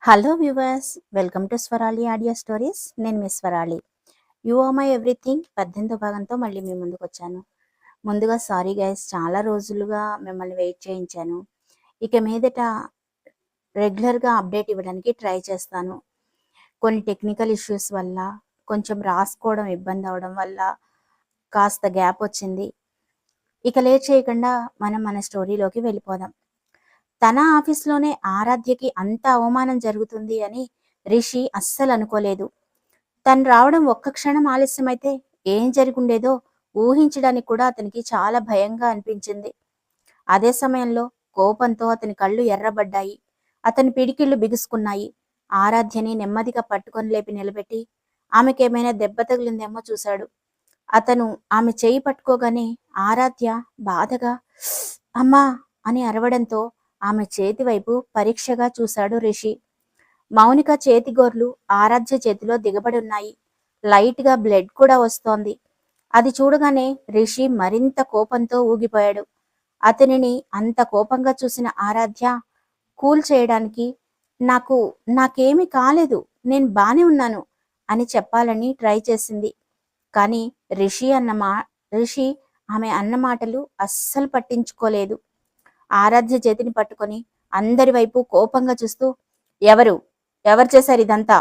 Hello viewers, welcome to Swarali audio stories. నేను మీ Swarali. You are my everything 18వ భాగంతో మళ్ళీ మీ ముందుకు వచ్చాను. ముందుగా సారీ గైస్, చాలా రోజులుగా మిమ్మల్ని వెయిట్ చేయించాను. ఇక మీదట రెగ్యులర్గా అప్డేట్ ఇవ్వడానికి ట్రై చేస్తాను. కొన్ని టెక్నికల్ ఇష్యూస్ వల్ల, కొంచెం రాసుకోవడం ఇబ్బంది అవడం వల్ల కాస్త గ్యాప్ వచ్చింది. ఇక లేట్ చేయకుండా మనం మన స్టోరీలోకి వెళ్ళిపోదాం. తన ఆఫీస్లోనే ఆరాధ్యకి అంత అవమానం జరుగుతుంది అని రిషి అస్సలు అనుకోలేదు. తను రావడం ఒక్క క్షణం ఆలస్యమైతే ఏం జరుగుండేదో ఊహించడానికి కూడా అతనికి చాలా భయంగా అనిపించింది. అదే సమయంలో కోపంతో అతని కళ్ళు ఎర్రబడ్డాయి. అతని పిడికిళ్ళు బిగుసుకున్నాయి. ఆరాధ్యని నెమ్మదిగా పట్టుకొని లేపి నిలబెట్టి ఆమెకేమైనా దెబ్బ తగిలిందేమో చూశాడు. అతను ఆమె చేయి పట్టుకోగానే ఆరాధ్య బాధగా అమ్మా అని అరవడంతో ఆమె చేతి వైపు పరీక్షగా చూశాడు రిషి. మౌనిక చేతిగోర్లు ఆరాధ్య చేతిలో దిగబడున్నాయి. లైట్ గా బ్లడ్ కూడా వస్తోంది. అది చూడగానే రిషి మరింత కోపంతో ఊగిపోయాడు. అతనిని అంత కోపంగా చూసిన ఆరాధ్య కూల్ చేయడానికి నాకేమీ కాలేదు, నేను బానే ఉన్నాను అని చెప్పాలని ట్రై చేసింది. కానీ రిషి ఆమె అన్న మాటలు అస్సలు పట్టించుకోలేదు. ఆరాధ్య చేతిని పట్టుకొని అందరి వైపు కోపంగా చూస్తూ ఎవరు చేశారు ఇదంతా?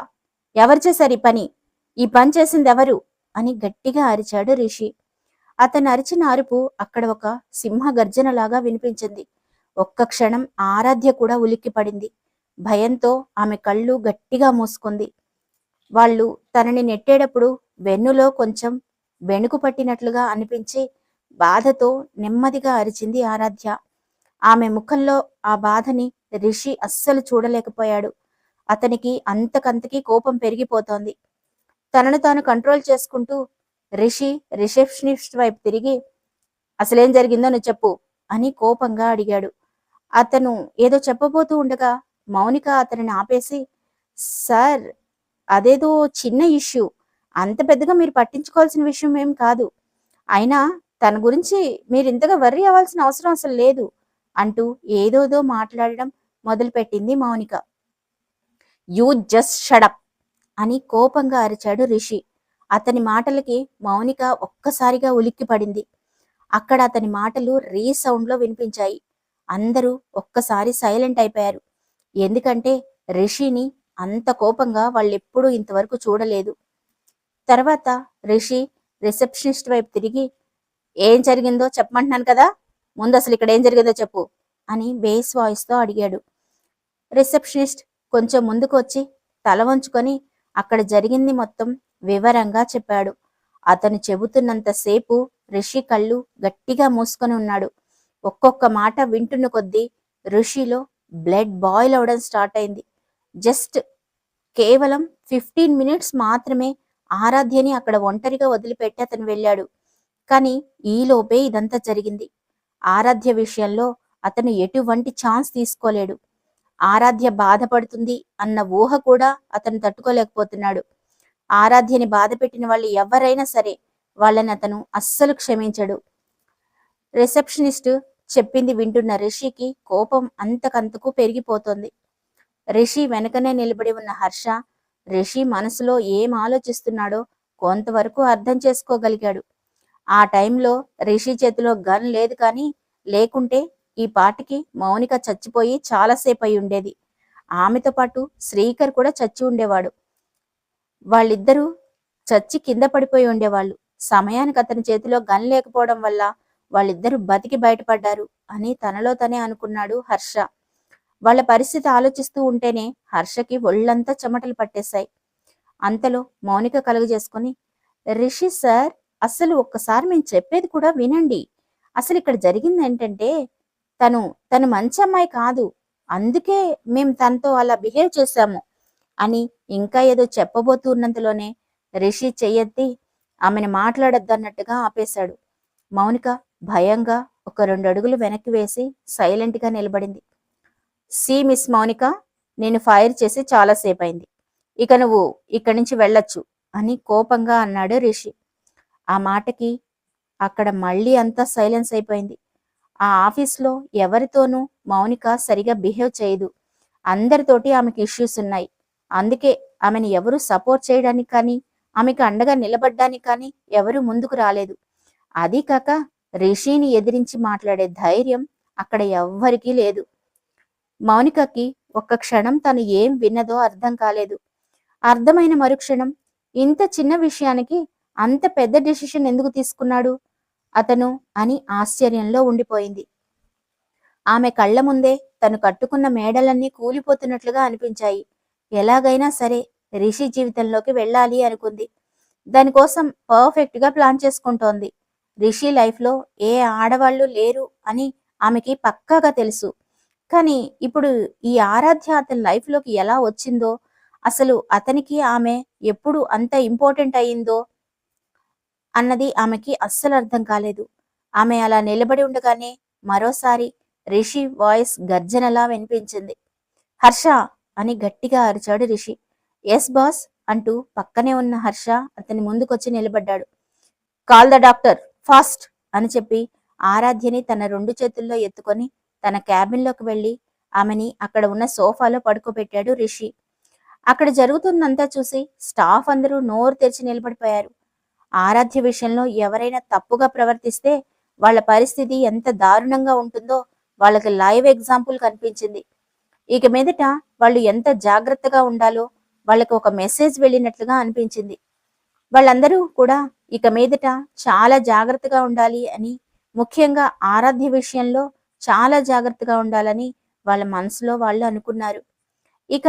ఎవరు చేశారు ఈ పని? ఈ పని చేసింది ఎవరు అని గట్టిగా అరిచాడు రిషి. అతను అరిచిన అరుపు అక్కడ ఒక సింహ గర్జనలాగా వినిపించింది. ఒక్క క్షణం ఆరాధ్య కూడా ఉలిక్కిపడింది. భయంతో ఆమె కళ్ళు గట్టిగా మూసుకుంది. వాళ్ళు తనని నెట్టేటప్పుడు వెన్నులో కొంచెం వెనుకు పట్టినట్లుగా అనిపించి బాధతో నెమ్మదిగా అరిచింది ఆరాధ్య. ఆమె ముఖంలో ఆ బాధని రిషి అస్సలు చూడలేకపోయాడు. అతనికి అంతకంతకీ కోపం పెరిగిపోతోంది. తనను తాను కంట్రోల్ చేసుకుంటూ రిషి రిసెప్షనిస్ట్ వైపు తిరిగి అసలేం జరిగిందో నువ్వు చెప్పు అని కోపంగా అడిగాడు. అతను ఏదో చెప్పబోతూ ఉండగా మౌనిక అతనిని ఆపేసి, సార్, అదేదో చిన్న ఇష్యూ, అంత పెద్దగా మీరు పట్టించుకోవాల్సిన విషయం ఏం కాదు. అయినా తన గురించి మీరు ఇంతగా వర్రీ అవ్వాల్సిన అవసరం అసలు లేదు అంటూ ఏదోదో మాట్లాడడం మొదలుపెట్టింది మౌనిక. యూ జస్ట్ షడప్ అని కోపంగా అరిచాడు రిషి. అతని మాటలకి మౌనిక ఒక్కసారిగా ఉలిక్కిపడింది. అక్కడ అతని మాటలు రీసౌండ్లో వినిపించాయి. అందరూ ఒక్కసారి సైలెంట్ అయిపోయారు. ఎందుకంటే రిషిని అంత కోపంగా వాళ్ళెప్పుడూ ఇంతవరకు చూడలేదు. తర్వాత రిషి రిసెప్షనిస్ట్ వైపు తిరిగి, ఏం జరిగిందో చెప్పమంటున్నాను కదా, ముందు అసలు ఇక్కడ ఏం జరిగిందో చెప్పు అని బేస్ వాయిస్తో అడిగాడు. రిసెప్షనిస్ట్ కొంచెం ముందుకు వచ్చి తల వంచుకొని అక్కడ జరిగింది మొత్తం వివరంగా చెప్పాడు. అతను చెబుతున్నంతసేపు రిషి కళ్ళు గట్టిగా మూసుకొని ఉన్నాడు. ఒక్కొక్క మాట వింటున్న కొద్దీ రిషిలో బ్లడ్ బాయిల్ అవడం స్టార్ట్ అయింది. జస్ట్ కేవలం 15 మినిట్స్ మాత్రమే ఆరాధ్యని అక్కడ ఒంటరిగా వదిలిపెట్టి అతను వెళ్ళాడు. కానీ ఈలోపే ఇదంతా జరిగింది. ఆరాధ్య విషయంలో అతను ఎటువంటి ఛాన్స్ తీసుకోలేడు. ఆరాధ్య బాధపడుతుంది అన్న ఊహ కూడా అతను తట్టుకోలేకపోతున్నాడు. ఆరాధ్యని బాధ పెట్టిన వాళ్ళు ఎవరైనా సరే వాళ్ళని అతను అస్సలు క్షమించడు. రిసెప్షనిస్ట్ చెప్పింది వింటున్న రిషికి కోపం అంతకంతకు పెరిగిపోతోంది. రిషి వెనకనే నిలబడి ఉన్న హర్ష రిషి మనసులో ఏం ఆలోచిస్తున్నాడో కొంతవరకు అర్థం చేసుకోగలిగాడు. ఆ టైంలో రిషి చేతిలో గన్ లేదు, కానీ లేకుంటే ఈ పాటికి మౌనిక చచ్చిపోయి చాలాసేపు అయి ఉండేది. ఆమెతో పాటు శ్రీకర్ కూడా చచ్చి ఉండేవాడు. వాళ్ళిద్దరూ చచ్చి కింద పడిపోయి ఉండేవాళ్ళు. సమయానికి అతని చేతిలో గన్ లేకపోవడం వల్ల వాళ్ళిద్దరూ బతికి బయటపడ్డారు అని తనలో తనే అనుకున్నాడు హర్ష. వాళ్ళ పరిస్థితి ఆలోచిస్తూ ఉంటేనే హర్షకి ఒళ్ళంతా చెమటలు పట్టేశాయి. అంతలో మౌనిక కలుగజేసుకుని, రిషి సార్, అసలు ఒక్కసారి మేము చెప్పేది కూడా వినండి. అసలు ఇక్కడ జరిగింది ఏంటంటే తను మంచి అమ్మాయి కాదు, అందుకే మేము తనతో అలా బిహేవ్ చేశాము అని ఇంకా ఏదో చెప్పబోతున్నంతలోనే రిషి చెయ్యెత్తి ఆమెను మాట్లాడొద్దన్నట్టుగా ఆపేశాడు. మౌనిక భయంగా ఒక 2 అడుగులు వెనక్కి వేసి సైలెంట్గా నిలబడింది. సి మిస్ మౌనిక, నేను ఫైర్ చేసి చాలాసేపు అయింది, ఇక నువ్వు ఇక్కడి నుంచి వెళ్ళొచ్చు అని కోపంగా అన్నాడు రిషి. ఆ మాటకి అక్కడ మళ్ళీ అంతా సైలెన్స్ అయిపోయింది. ఆ ఆఫీస్లో ఎవరితోనూ మౌనిక సరిగా బిహేవ్ చేయదు. అందరితోటి ఆమెకి ఇష్యూస్ ఉన్నాయి. అందుకే ఆమెని ఎవరు సపోర్ట్ చేయడానికి కానీ, ఆమెకు అండగా నిలబడ్డానికి కానీ ఎవరు ముందుకు రాలేదు. అదీ కాక రిషిని ఎదిరించి మాట్లాడే ధైర్యం అక్కడ ఎవ్వరికీ లేదు. మౌనికకి ఒక్క క్షణం తను ఏం విన్నదో అర్థం కాలేదు. అర్థమైన మరుక్షణం ఇంత చిన్న విషయానికి అంత పెద్ద డెసిషన్ ఎందుకు తీసుకున్నాడు అతను అని ఆశ్చర్యంలో ఉండిపోయింది. ఆమె కళ్ల ముందే తను కట్టుకున్న మేడలన్నీ కూలిపోతున్నట్లుగా అనిపించాయి. ఎలాగైనా సరే రిషి జీవితంలోకి వెళ్ళాలి అనుకుంది. దానికోసం పర్ఫెక్ట్ గా ప్లాన్ చేసుకుంటోంది. రిషి లైఫ్ లో ఏ ఆడవాళ్లు లేరు అని ఆమెకి పక్కాగా తెలుసు. కానీ ఇప్పుడు ఈ ఆరాధ్య అతని లైఫ్ లోకి ఎలా వచ్చిందో, అసలు అతనికి ఆమె ఎప్పుడు అంత ఇంపార్టెంట్ అయిందో అన్నది ఆమెకి అస్సలు అర్థం కాలేదు. ఆమె అలా నిలబడి ఉండగానే మరోసారి రిషి వాయిస్ గర్జనలా వినిపించింది. హర్ష అని గట్టిగా అరిచాడు రిషి. ఎస్ బాస్ అంటూ పక్కనే ఉన్న హర్ష అతని ముందుకొచ్చి నిలబడ్డాడు. కాల్ ద డాక్టర్ ఫాస్ట్ అని చెప్పి ఆరాధ్యని తన 2 చేతుల్లో ఎత్తుకొని తన క్యాబిన్లోకి వెళ్లి ఆమెని అక్కడ ఉన్న సోఫాలో పడుకోబెట్టాడు రిషి. అక్కడ జరుగుతుందంతా చూసి స్టాఫ్ అందరూ నోరు తెరిచి నిలబడిపోయారు. ఆరాధ్య విషయంలో ఎవరైనా తప్పుగా ప్రవర్తిస్తే వాళ్ళ పరిస్థితి ఎంత దారుణంగా ఉంటుందో వాళ్ళకి లైవ్ ఎగ్జాంపుల్ కనిపించింది. ఇక మీదట వాళ్ళు ఎంత జాగ్రత్తగా ఉండాలో వాళ్ళకి ఒక మెసేజ్ వెళ్ళినట్లుగా అనిపించింది. వాళ్ళందరూ కూడా ఇక మీదట చాలా జాగ్రత్తగా ఉండాలి అని, ముఖ్యంగా ఆరాధ్య విషయంలో చాలా జాగ్రత్తగా ఉండాలని వాళ్ళ మనసులో వాళ్ళు అనుకున్నారు. ఇక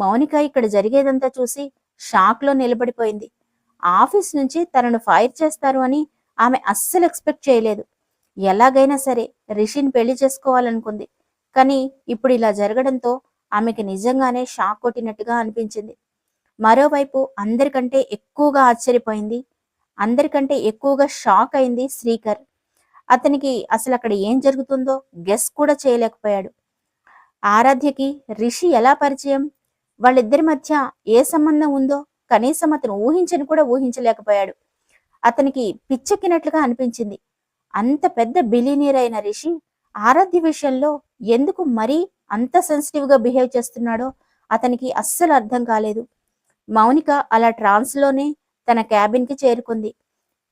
మౌనిక ఇక్కడ జరిగేదంతా చూసి షాక్ లో నిలబడిపోయింది. ఆఫీస్ నుంచి తనను ఫైర్ చేస్తారు అని ఆమె అస్సలు ఎక్స్పెక్ట్ చేయలేదు. ఎలాగైనా సరే రిషిని పెళ్లి చేసుకోవాలనుకుంది. కానీ ఇప్పుడు ఇలా జరగడంతో ఆమెకి నిజంగానే షాక్ కొట్టినట్టుగా అనిపించింది. మరోవైపు అందరికంటే ఎక్కువగా ఆశ్చర్యపోయింది, అందరికంటే ఎక్కువగా షాక్ అయింది శ్రీకర్. అతనికి అసలు అక్కడ ఏం జరుగుతుందో గెస్ కూడా చేయలేకపోయాడు. ఆరాధ్యకి రిషి ఎలా పరిచయం, వాళ్ళిద్దరి మధ్య ఏ సంబంధం ఉందో కనీసం అతను ఊహించని కూడా ఊహించలేకపోయాడు. అతనికి పిచ్చెక్కినట్లుగా అనిపించింది. అంత పెద్ద బిలీనియర్ అయిన రిషి ఆరాధ్య విషయంలో ఎందుకు మరీ అంత సెన్సిటివ్ గా బిహేవ్ చేస్తున్నాడో అతనికి అస్సలు అర్థం కాలేదు. మౌనిక అలా ట్రాన్స్ లోనే తన క్యాబిన్ కి చేరుకుంది.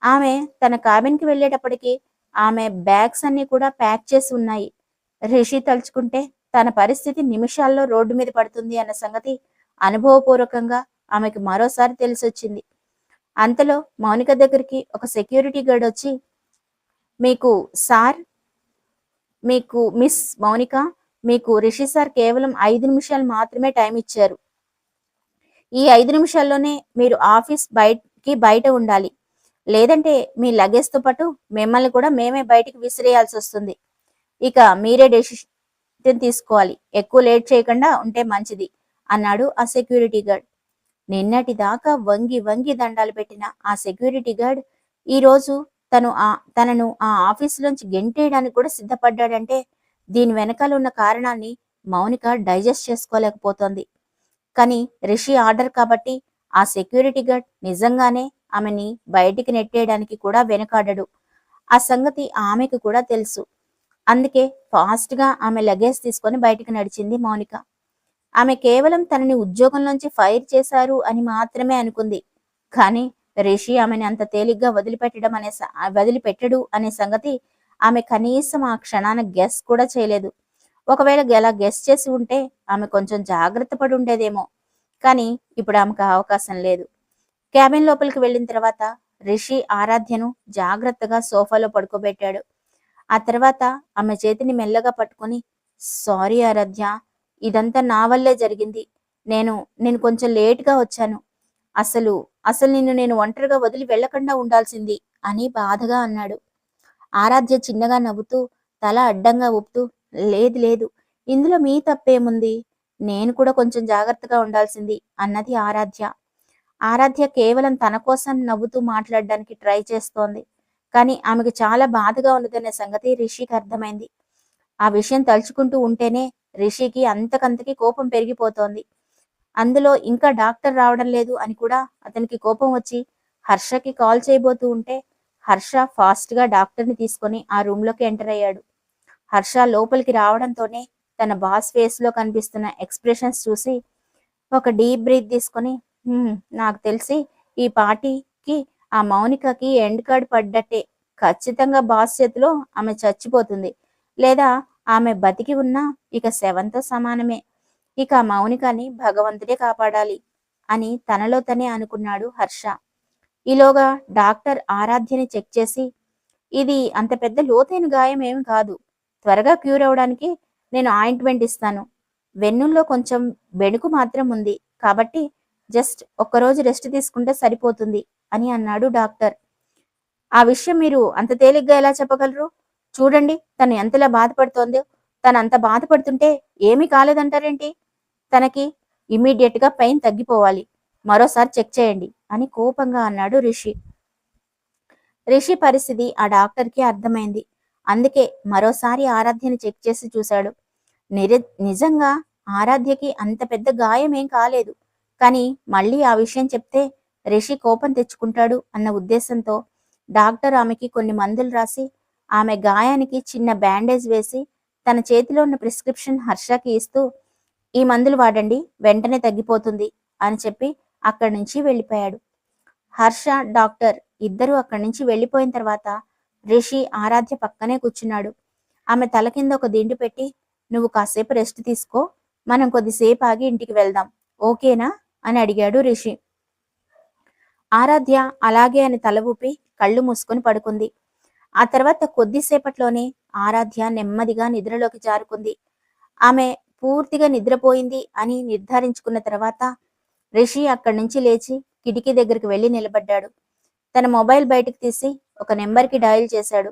ఆమె తన క్యాబిన్ కి వెళ్ళేటప్పటికి ఆమె బ్యాగ్స్ అన్ని కూడా ప్యాక్ చేసి ఉన్నాయి. రిషి తలుచుకుంటే తన పరిస్థితి నిమిషాల్లో రోడ్డు మీద పడుతుంది అన్న సంగతి అనుభవపూర్వకంగా ఆమెకు మరోసారి తెలిసొచ్చింది. అంతలో మౌనిక దగ్గరికి ఒక సెక్యూరిటీ గార్డ్ వచ్చి, మీకు సార్, మీకు మిస్ మౌనిక, మీకు రిషి సార్ కేవలం 5 నిమిషాలు మాత్రమే టైం ఇచ్చారు. ఈ 5 నిమిషాల్లోనే మీరు ఆఫీస్ బయట ఉండాలి. లేదంటే మీ లగేజ్ తో పాటు మిమ్మల్ని కూడా మేమే బయటికి విసిరేయాల్సి వస్తుంది. ఇక మీరే డెసిషన్ తీసుకోవాలి. ఎక్కువ లేట్ చేయకుండా ఉంటే మంచిది అన్నాడు ఆ సెక్యూరిటీ గార్డ్. నిన్నటి దాకా వంగి వంగి దండాలు పెట్టిన ఆ సెక్యూరిటీ గార్డ్ ఈ రోజు తనను ఆ ఆఫీసులోంచి గెంటేయడానికి కూడా సిద్ధపడ్డాడంటే దీని వెనకాల ఉన్న కారణాన్ని మౌనిక డైజెస్ట్ చేసుకోలేకపోతోంది. కానీ రిషి ఆర్డర్ కాబట్టి ఆ సెక్యూరిటీ గార్డ్ నిజంగానే ఆమెని బయటికి నెట్టేయడానికి కూడా వెనకాడడు. ఆ సంగతి ఆమెకు కూడా తెలుసు. అందుకే ఫాస్ట్ గా ఆమె లగేజ్ తీసుకొని బయటికి నడిచింది మౌనిక. ఆమె కేవలం తనని ఉద్యోగంలోంచి ఫైర్ చేశారు అని మాత్రమే అనుకుంది. కానీ రిషి ఆమెని అంత తేలిగ్గా వదిలిపెట్టడు అనే సంగతి ఆమె కనీసం ఆ క్షణాన గెస్ కూడా చేయలేదు. ఒకవేళ ఎలా గెస్ చేసి ఉంటే ఆమె కొంచెం జాగ్రత్త పడి ఉండేదేమో. కానీ ఇప్పుడు ఆమెకు అవకాశం లేదు. క్యాబిన్ లోపలికి వెళ్ళిన తర్వాత రిషి ఆరాధ్యను జాగ్రత్తగా సోఫాలో పడుకోబెట్టాడు. ఆ తర్వాత ఆమె చేతిని మెల్లగా పట్టుకుని, సారీ ఆరాధ్య, ఇదంతా నా వల్లే జరిగింది. నేను కొంచెం లేట్గా వచ్చాను. అసలు అసలు నిన్ను నేను ఒంటరిగా వదిలి వెళ్లకుండా ఉండాల్సింది అని బాధగా అన్నాడు. ఆరాధ్య చిన్నగా నవ్వుతూ తల అడ్డంగా ఊపుతూ, లేదు లేదు, ఇందులో మీ తప్పేముంది, నేను కూడా కొంచెం జాగ్రత్తగా ఉండాల్సింది అన్నది ఆరాధ్య. ఆరాధ్య కేవలం తన కోసం నవ్వుతూ మాట్లాడడానికి ట్రై చేస్తోంది. కానీ ఆమెకు చాలా బాధగా ఉన్నదనే సంగతి రిషికి అర్థమైంది. ఆ విషయం తలుచుకుంటూ ఉంటేనే రిషికి అంతకంతకి కోపం పెరిగిపోతోంది. అందులో ఇంకా డాక్టర్ రావడం లేదు అని కూడా అతనికి కోపం వచ్చి హర్షకి కాల్ చేయబోతూ ఉంటే హర్ష ఫాస్ట్ గా డాక్టర్ని తీసుకొని ఆ రూమ్ లోకి ఎంటర్ అయ్యాడు. హర్ష లోపలికి రావడంతోనే తన బాస్ ఫేస్ లో కనిపిస్తున్న ఎక్స్ప్రెషన్స్ చూసి ఒక డీప్ బ్రీత్ తీసుకొని, నాకు తెలిసి ఈ పార్టీకి ఆ మౌనికకి ఎండ్ కార్డ్ పడ్డట్టే. ఖచ్చితంగా బాస్ చేతిలో ఆమె చచ్చిపోతుంది. లేదా ఆమె బతికి ఉన్నా ఇక శవంతో సమానమే. ఇక ఆ మౌనికని భగవంతుడే కాపాడాలి అని తనలో తనే అనుకున్నాడు హర్ష. ఈలోగా డాక్టర్ ఆరాధ్యని చెక్ చేసి, ఇది అంత పెద్ద లోతైన గాయం ఏమి కాదు. త్వరగా క్యూర్ అవడానికి నేను ఆయింట్మెంట్ ఇస్తాను. వెన్నుల్లో కొంచెం బెణుకు మాత్రం ఉంది. కాబట్టి జస్ట్ ఒక్కరోజు రెస్ట్ తీసుకుంటే సరిపోతుంది అని అన్నాడు డాక్టర్. ఆ విషయం మీరు అంత తేలిగ్గా ఎలా చెప్పగలరు? చూడండి తను ఎంతలా బాధపడుతోందో. తను అంత బాధపడుతుంటే ఏమీ కాలేదంటారేంటి? తనకి ఇమ్మీడియట్ గా పెయిన్ తగ్గిపోవాలి. మరోసారి చెక్ చేయండి అని కోపంగా అన్నాడు రిషి. రిషి పరిస్థితి ఆ డాక్టర్కి అర్థమైంది. అందుకే మరోసారి ఆరాధ్యని చెక్ చేసి చూశాడు. నిజంగా ఆరాధ్యకి అంత పెద్ద గాయం ఏం కాలేదు. కానీ మళ్ళీ ఆ విషయం చెప్తే రిషి కోపం తెచ్చుకుంటాడు అన్న ఉద్దేశంతో డాక్టర్ ఆమెకి కొన్ని మందులు రాసి ఆమె గాయానికి చిన్న బ్యాండేజ్ వేసి తన చేతిలో ఉన్న ప్రిస్క్రిప్షన్ హర్షకి ఇస్తూ, ఈ మందులు వాడండి, వెంటనే తగ్గిపోతుంది అని చెప్పి అక్కడి నుంచి వెళ్ళిపోయాడు. హర్ష డాక్టర్ ఇద్దరూ అక్కడి నుంచి వెళ్ళిపోయిన తర్వాత రిషి ఆరాధ్య పక్కనే కూర్చున్నాడు. ఆమె తల కింద ఒక దిండు పెట్టి, నువ్వు కాసేపు రెస్ట్ తీసుకో, మనం కొద్దిసేపు ఆగి ఇంటికి వెళ్దాం, ఓకేనా అని అడిగాడు రిషి. ఆరాధ్య అలాగే అని తల ఊపి కళ్ళు మూసుకొని పడుకుంది. ఆ తర్వాత కొద్దిసేపట్లోనే ఆరాధ్య నెమ్మదిగా నిద్రలోకి జారుకుంది. ఆమె పూర్తిగా నిద్రపోయింది అని నిర్ధారించుకున్న తర్వాత రిషి అక్కడి నుంచి లేచి కిటికీ దగ్గరికి వెళ్లి నిలబడ్డాడు. తన మొబైల్ బయటకు తీసి ఒక నెంబర్కి డయల్ చేశాడు.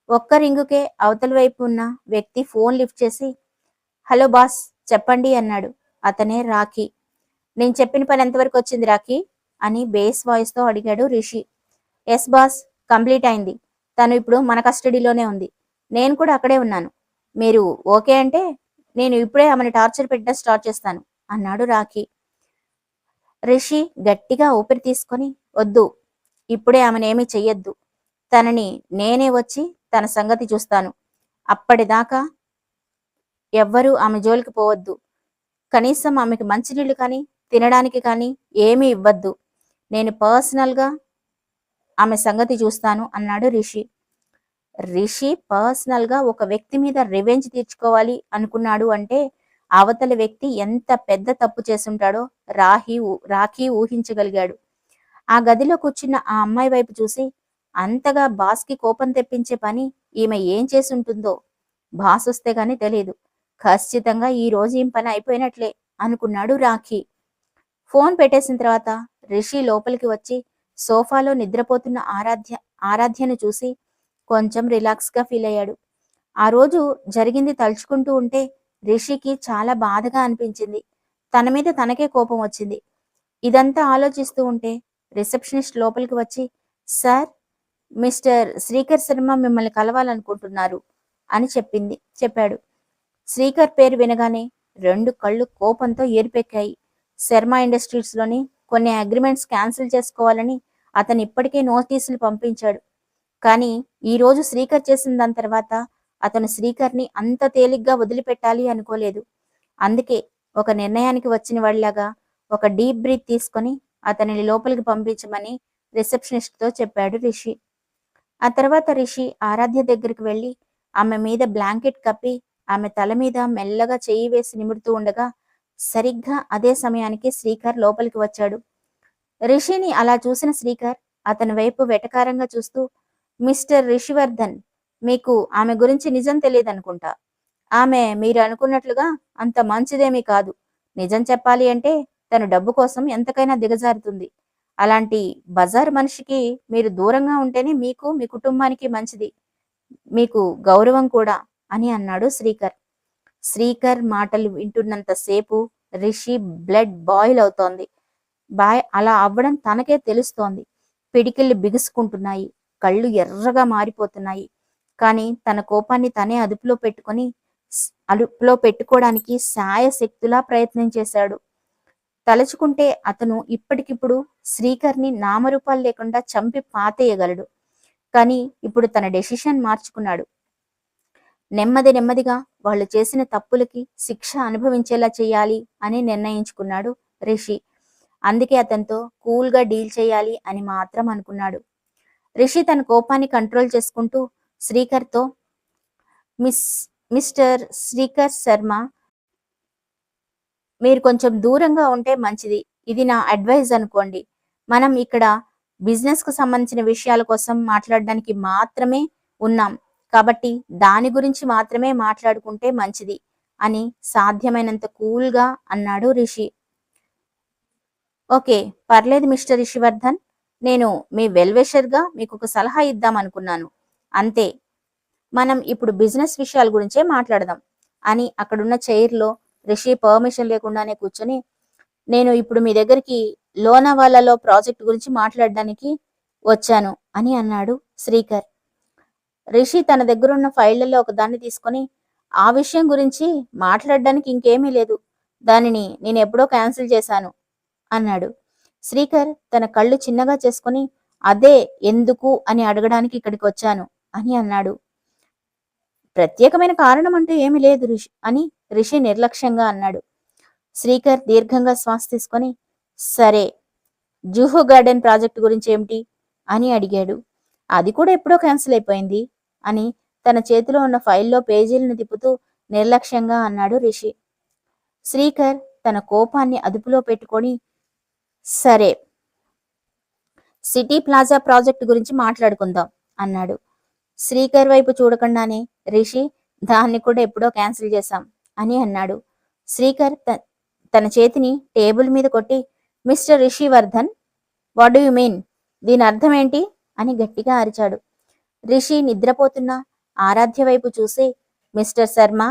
ఒక్క రింగుకే అవతల వైపు ఉన్న వ్యక్తి ఫోన్ లిఫ్ట్ చేసి, హలో బాస్ చెప్పండి అన్నాడు. అతనే రాఖీ. నేను చెప్పిన పని ఎంతవరకు వచ్చింది రాఖీ అని బేస్ వాయిస్తో అడిగాడు రిషి. ఎస్ బాస్, కంప్లీట్ అయింది. తను ఇప్పుడు మన కస్టడీలోనే ఉంది. నేను కూడా అక్కడే ఉన్నాను. మీరు ఓకే అంటే నేను ఇప్పుడే ఆమెను టార్చర్ పెట్టడం స్టార్ట్ చేస్తాను అన్నాడు రాఖీ. రిషి గట్టిగా ఊపిరి తీసుకొని, వద్దు, ఇప్పుడే ఆమెనేమీ చెయ్యొద్దు. తనని నేనే వచ్చి తన సంగతి చూస్తాను. అప్పటిదాకా ఎవ్వరూ ఆమె జోలికి పోవద్దు. కనీసం ఆమెకి మంచినీళ్ళు కానీ తినడానికి కానీ ఏమీ ఇవ్వద్దు. నేను పర్సనల్గా ఆమె సంగతి చూస్తాను అన్నాడు రిషి. రిషి పర్సనల్గా ఒక వ్యక్తి మీద రివెంజ్ తీర్చుకోవాలి అనుకున్నాడు అంటే అవతల వ్యక్తి ఎంత పెద్ద తప్పు చేసుంటాడో రాఖీ ఊహించగలిగాడు. ఆ గదిలో కూర్చున్న ఆ అమ్మాయి వైపు చూసి, అంతగా బాస్కి కోపం తెప్పించే పని ఈమె ఏం చేసుంటుందో, బాస్ వస్తే గాని తెలియదు. ఖచ్చితంగా ఈ రోజు ఈ పని అయిపోయినట్లే అనుకున్నాడు రాఖీ. ఫోన్ పెట్టేసిన తర్వాత రిషి లోపలికి వచ్చి సోఫాలో నిద్రపోతున్న ఆరాధ్యను చూసి కొంచెం రిలాక్స్గా ఫీల్ అయ్యాడు. ఆ రోజు జరిగింది తలుచుకుంటూ ఉంటే రిషికి చాలా బాధగా అనిపించింది. తన మీద తనకే కోపం వచ్చింది. ఇదంతా ఆలోచిస్తూ ఉంటే రిసెప్షనిస్ట్ లోపలికి వచ్చి, సార్, మిస్టర్ శ్రీకర్ శర్మ మిమ్మల్ని కలవాలనుకుంటున్నారు అని చెప్పాడు. శ్రీకర్ పేరు వినగానే రెండు కళ్ళు కోపంతో ఏర్పెక్కాయి. శర్మ ఇండస్ట్రీస్లోని కొన్ని అగ్రిమెంట్స్ క్యాన్సిల్ చేసుకోవాలని అతను ఇప్పటికే నోటీసులు పంపించాడు. కానీ ఈరోజు శ్రీకర్ చేసిన దాని తర్వాత అతను శ్రీకర్ని అంత తేలిగ్గా వదిలిపెట్టాలి అనుకోలేదు. అందుకే ఒక నిర్ణయానికి వచ్చిన వాళ్ళలాగా ఒక డీప్ బ్రీత్ తీసుకొని అతనిని లోపలికి పంపించమని రిసెప్షనిస్ట్తో చెప్పాడు రిషి. ఆ తర్వాత రిషి ఆరాధ్య దగ్గరికి వెళ్ళి ఆమె మీద బ్లాంకెట్ కప్పి ఆమె తల మీద మెల్లగా చెయ్యి వేసి నిమురుతూ ఉండగా సరిగ్గా అదే సమయానికి శ్రీకర్ లోపలికి వచ్చాడు. రిషిని అలా చూసిన శ్రీకర్ అతని వైపు వెటకారంగా చూస్తూ, మిస్టర్ రిషివర్ధన్, మీకు ఆమె గురించి నిజం తెలియదనుకుంటా. ఆమె మీరు అనుకున్నట్లుగా అంత మంచిదేమీ కాదు. నిజం చెప్పాలి అంటే తను డబ్బు కోసం ఎంతకైనా దిగజారుతుంది. అలాంటి బజార్ మనిషికి మీరు దూరంగా ఉంటేనే మీకు, మీ కుటుంబానికి మంచిది, మీకు గౌరవం కూడా అని అన్నాడు శ్రీకర్. శ్రీకర్ మాటలు వింటున్నంతసేపు రిషి బ్లడ్ బాయిల్ అవుతోంది. అలా అవ్వడం తనకే తెలుస్తోంది. పిడికిళ్ళు బిగుసుకుంటున్నాయి, కళ్ళు ఎర్రగా మారిపోతున్నాయి. కానీ తన కోపాన్ని తనే అదుపులో పెట్టుకోవడానికి శాయశక్తులా ప్రయత్నం చేశాడు. తలుచుకుంటే అతను ఇప్పటికిప్పుడు శ్రీకర్ని నామరూపాలు లేకుండా చంపి పాతేయగలడు. కానీ ఇప్పుడు తన డెసిషన్ మార్చుకున్నాడు. నెమ్మది నెమ్మదిగా వాళ్ళు చేసిన తప్పులకి శిక్ష అనుభవించేలా చేయాలి అని నిర్ణయించుకున్నాడు రిషి. అందుకే అతనితో కూల్గా డీల్ చేయాలి అని మాత్రం అనుకున్నాడు. రిషి తన కోపాన్ని కంట్రోల్ చేసుకుంటూ శ్రీకర్తో, మిస్ మిస్టర్ శ్రీకర్ శర్మ, మీరు కొంచెం దూరంగా ఉంటే మంచిది. ఇది నా అడ్వైజ్ అనుకోండి. మనం ఇక్కడ బిజినెస్ కు సంబంధించిన విషయాల కోసం మాట్లాడడానికి మాత్రమే ఉన్నాం. కాబట్టి దాని గురించి మాత్రమే మాట్లాడుకుంటే మంచిది అని సాధ్యమైనంత కూల్గా అన్నాడు రిషి. ఓకే, పర్లేదు మిస్టర్ రిషివర్ధన్. నేను మీ వెల్విషర్గా మీకు ఒక సలహా ఇద్దాం అనుకున్నాను. అంతే. మనం ఇప్పుడు బిజినెస్ విషయాల గురించే మాట్లాడదాం అని అక్కడున్న చైర్లో రిషి పర్మిషన్ లేకుండానే కూర్చొని, నేను ఇప్పుడు మీ దగ్గరికి లోనావాలాలో ప్రాజెక్ట్ గురించి మాట్లాడడానికి వచ్చాను అని అన్నాడు శ్రీకర్. రిషి తన దగ్గరున్న ఫైళ్లలో ఒకదాన్ని తీసుకొని, ఆ విషయం గురించి మాట్లాడడానికి ఇంకేమీ లేదు, దానిని నేను ఎప్పుడో క్యాన్సిల్ చేశాను అన్నాడు. శ్రీకర్ తన కళ్ళు చిన్నగా చేసుకుని, అదే ఎందుకు అని అడగడానికి ఇక్కడికి వచ్చాను అని అన్నాడు. ప్రత్యేకమైన కారణం అంటూ ఏమీ లేదు అని రిషి నిర్లక్ష్యంగా అన్నాడు. శ్రీకర్ దీర్ఘంగా శ్వాస తీసుకొని, సరే, జూహు గార్డెన్ ప్రాజెక్ట్ గురించి ఏమిటి అని అడిగాడు. అది కూడా ఎప్పుడో క్యాన్సిల్ అయిపోయింది అని తన చేతిలో ఉన్న ఫైల్లో పేజీలను తిప్పుతూ నిర్లక్ష్యంగా అన్నాడు రిషి. శ్రీకర్ తన కోపాన్ని అదుపులో పెట్టుకొని, సరే, సిటీ ప్లాజా ప్రాజెక్ట్ గురించి మాట్లాడుకుందాం అన్నాడు. శ్రీకర్ వైపు చూడకుండానే రిషి, దాన్ని కూడా ఎప్పుడో క్యాన్సిల్ చేశాం అని అన్నాడు. శ్రీకర్ తన చేతిని టేబుల్ మీద కొట్టి, mister Rishivardhan, what do you mean? దీని అర్థం ఏంటి అని గట్టిగా అరిచాడు. రిషి నిద్రపోతున్న ఆరాధ్య వైపు చూసి, మిస్టర్ శర్మ,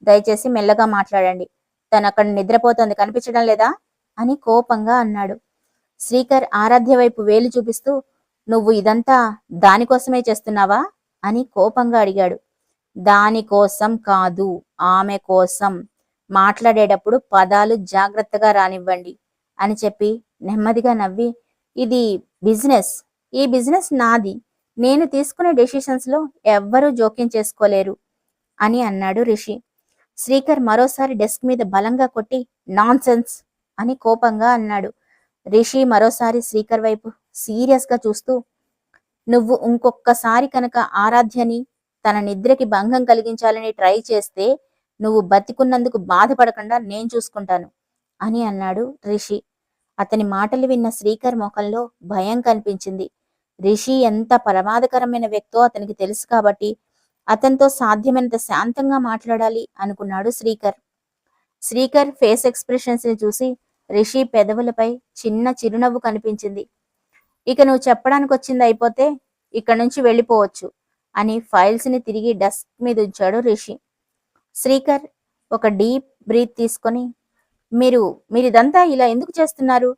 దయచేసి మెల్లగా మాట్లాడండి. తను అక్కడ నిద్రపోతోంది, కనిపించడం లేదా అని కోపంగా అన్నాడు. శ్రీకర్ ఆరాధ్య వైపు వేలు చూపిస్తూ, నువ్వు ఇదంతా దానికోసమే చేస్తున్నావా అని కోపంగా అడిగాడు. దానికోసం కాదు, ఆమె కోసం. మాట్లాడేటప్పుడు పదాలు జాగ్రత్తగా రానివ్వండి అని చెప్పి నెమ్మదిగా నవ్వి, ఇది బిజినెస్, ఈ బిజినెస్ నాది, నేను తీసుకునే డెసిషన్స్ లో ఎవ్వరూ జోక్యం చేసుకోలేరు అని అన్నాడు రిషి. శ్రీకర్ మరోసారి డెస్క్ మీద బలంగా కొట్టి, నాన్ సెన్స్ అని కోపంగా అన్నాడు. రిషి మరోసారి శ్రీకర్ వైపు సీరియస్ గా చూస్తూ, నువ్వు ఇంకొక్కసారి కనుక ఆరాధ్యని తన నిద్రకి భంగం కలిగించాలని ట్రై చేస్తే నువ్వు బతికున్నందుకు బాధపడకుండా నేను చూసుకుంటాను అని అన్నాడు రిషి. అతని మాటలు విన్న శ్రీకర్ ముఖంలో భయం కనిపించింది. రిషి ఎంత ప్రమాదకరమైన వ్యక్తో అతనికి తెలుసు కాబట్టి అతనితో సాధ్యమైనంత శాంతంగా మాట్లాడాలి అనుకున్నాడు శ్రీకర్. శ్రీకర్ ఫేస్ ఎక్స్ప్రెషన్స్ ని చూసి రిషి పెదవులపై చిన్న చిరునవ్వు కనిపించింది. ఇక నువ్వు చెప్పడానికి వచ్చింది అయిపోతే ఇక్కడి నుంచి వెళ్ళిపోవచ్చు అని ఫైల్స్ ని తిరిగి డెస్క్ మీద ఉంచాడు రిషి. శ్రీకర్ ఒక డీప్ బ్రీత్ తీసుకొని, మీరు ఇదంతా ఇలా ఎందుకు చేస్తున్నారు?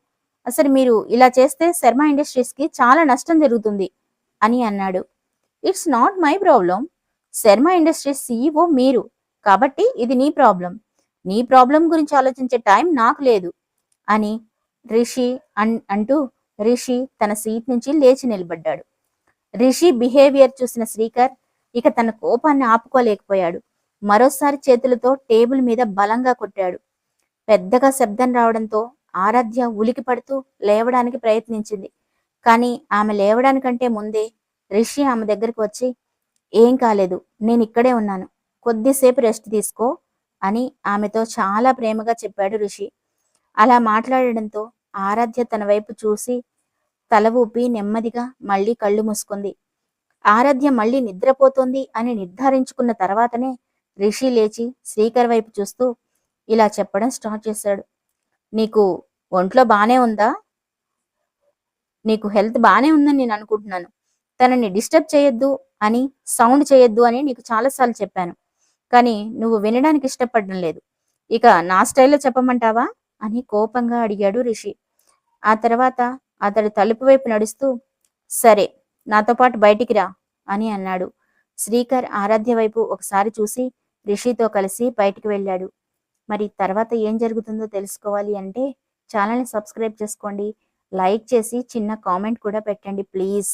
అసలు మీరు ఇలా చేస్తే శర్మ ఇండస్ట్రీస్ కి చాలా నష్టం జరుగుతుంది అని అన్నాడు. It's not my problem. Sharma industries CEO మీరు, కాబట్టి ఇది నీ ప్రాబ్లం. నీ ప్రాబ్లం గురించి ఆలోచించే టైం నాకు లేదు అని రిషి అంటూ రిషి తన సీట్ నుంచి లేచి నిలబడ్డాడు. రిషి బిహేవియర్ చూసిన శ్రీకర్ ఇక తన కోపాన్ని ఆపుకోలేకపోయాడు. మరోసారి చేతులతో టేబుల్ మీద బలంగా కొట్టాడు. పెద్దగా శబ్దం రావడంతో ఆరాధ్య ఉలికి పడుతూ లేవడానికి ప్రయత్నించింది. కానీ ఆమె లేవడానికంటే ముందే రిషి ఆమె దగ్గరికి వచ్చి, ఏం కాలేదు, నేను ఇక్కడే ఉన్నాను, కొద్దిసేపు రెస్ట్ తీసుకో అని ఆమెతో చాలా ప్రేమగా చెప్పాడు రిషి. అలా మాట్లాడడంతో ఆరాధ్య తన వైపు చూసి తల ఊపి నెమ్మదిగా మళ్ళీ కళ్ళు మూసుకుంది. ఆరాధ్య మళ్ళీ నిద్రపోతోంది అని నిర్ధారించుకున్న తర్వాతనే రిషి లేచి శ్రీకర్ వైపు చూస్తూ ఇలా చెప్పడం స్టార్ట్ చేశాడు. నీకు ఒంట్లో బానే ఉందా? నీకు హెల్త్ బానే ఉందని నేను అనుకుంటున్నాను. తనని డిస్టర్బ్ చేయొద్దు అని, సౌండ్ చేయొద్దు అని నీకు చాలాసార్లు చెప్పాను, కానీ నువ్వు వినడానికి ఇష్టపడడం లేదు. ఇక నా స్టైల్లో చెప్పమంటావా అని కోపంగా అడిగాడు రిషి. ఆ తర్వాత అతడు తలుపు వైపు నడుస్తూ, సరే, నాతో పాటు బయటికి రా అని అన్నాడు. శ్రీకర్ ఆరాధ్య వైపు ఒకసారి చూసి రిషితో కలిసి బయటికి వెళ్ళాడు. మరి తర్వాత ఏం జరుగుతుందో తెలుసుకోవాలి అంటే ఛానల్ని సబ్స్క్రైబ్ చేసుకోండి, లైక్ చేసి చిన్న కామెంట్ కూడా పెట్టండి ప్లీజ్.